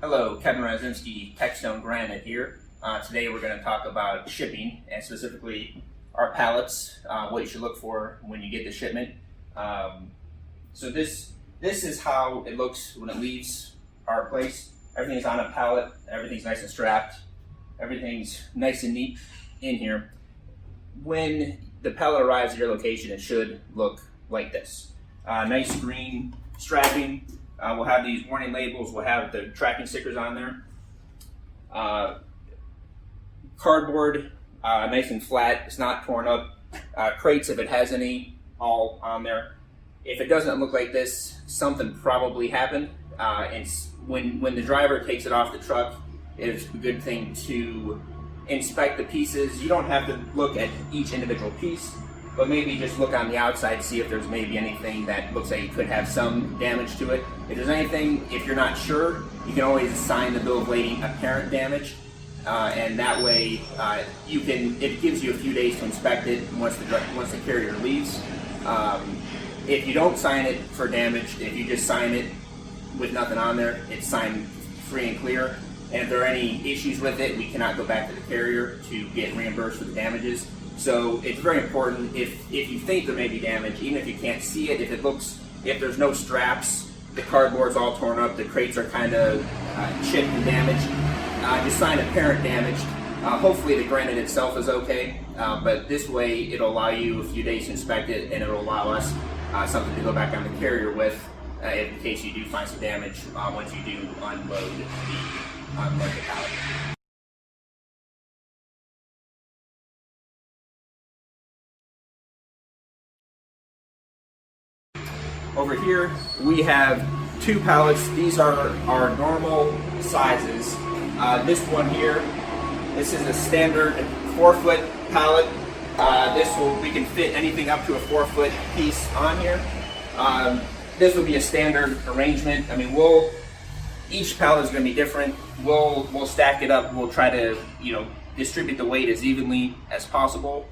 Hello, Kevin Razinski, Tecstone Granite here. Today we're going to talk about shipping and specifically our pallets, what you should look for when you get the shipment. So this is how it looks when it leaves our place. Everything's on a pallet, everything's nice and strapped, everything's nice and neat in here. When the pallet arrives at your location, it should look like this. Nice green strapping. We'll have these warning labels, we'll have the tracking stickers on there. Cardboard, nice and flat, it's not torn up. Crates, if it has any, all on there. If it doesn't look like this, something probably happened. And when the driver takes it off the truck, it's a good thing to inspect the pieces. You don't have to look at each individual piece, but maybe just look on the outside, see if there's maybe anything that looks like it could have some damage to it. If there's anything, if you're not sure, you can always assign the bill of lading apparent damage, and that way it gives you a few days to inspect it once the carrier leaves. If you don't sign it for damage, if you just sign it with nothing on there, it's signed free and clear. And if there are any issues with it, we cannot go back to the carrier to get reimbursed for the damages. So it's very important, if you think there may be damage, even if you can't see it, if there's no straps, the cardboard's all torn up, the crates are kind of chipped and damaged, just sign apparent damage. Hopefully the granite itself is okay, but this way it'll allow you a few days to inspect it, and it'll allow us something to go back on the carrier with in case you do find some damage once you do unload the pallet. Over here, we have two pallets. These are our normal sizes. This one here, this is a standard 4-foot pallet. We can fit anything up to a 4-foot piece on here. This will be a standard arrangement. I mean, each pallet is going to be different. We'll stack it up. We'll try to, distribute the weight as evenly as possible.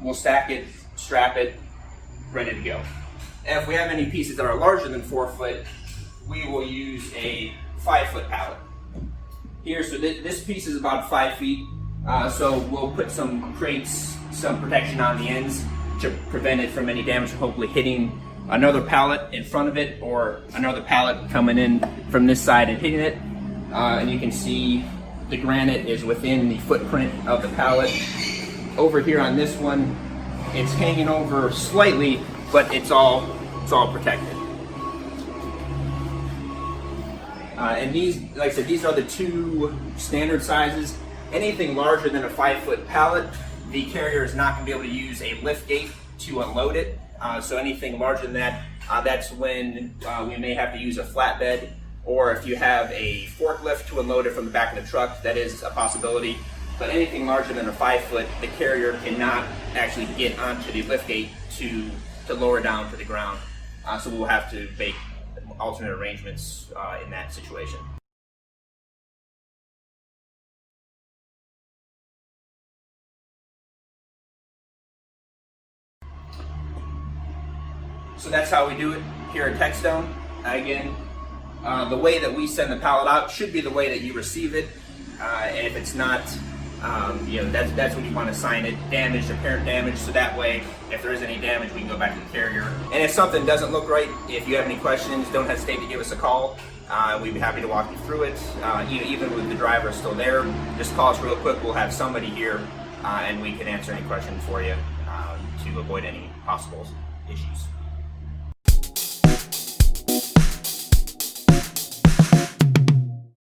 We'll stack it, strap it, ready to go. And if we have any pieces that are larger than 4 foot, we will use a 5-foot pallet. Here, so this piece is about 5 feet, so we'll put some crates, some protection on the ends to prevent it from any damage, hopefully hitting another pallet in front of it or another pallet coming in from this side and hitting it. And you can see the granite is within the footprint of the pallet. Over here on this one, it's hanging over slightly, but it's all protected. And these, like I said, these are the two standard sizes. Anything larger than a 5-foot pallet, the carrier is not going to be able to use a lift gate to unload it. So anything larger than that, that's when we may have to use a flatbed, or if you have a forklift to unload it from the back of the truck, that is a possibility. But anything larger than a 5-foot, the carrier cannot actually get onto the lift gate to lower down to the ground. So we'll have to make alternate arrangements in that situation. So that's how we do it here at Tecstone. Again, the way that we send the pallet out should be the way that you receive it. And if it's not, that's when you want to sign it, damaged, apparent damage, so that way, if there is any damage, we can go back to the carrier. And if something doesn't look right, if you have any questions, don't hesitate to give us a call. We'd be happy to walk you through it. Even with the driver still there, just call us real quick. We'll have somebody here, and we can answer any questions for you to avoid any possible issues.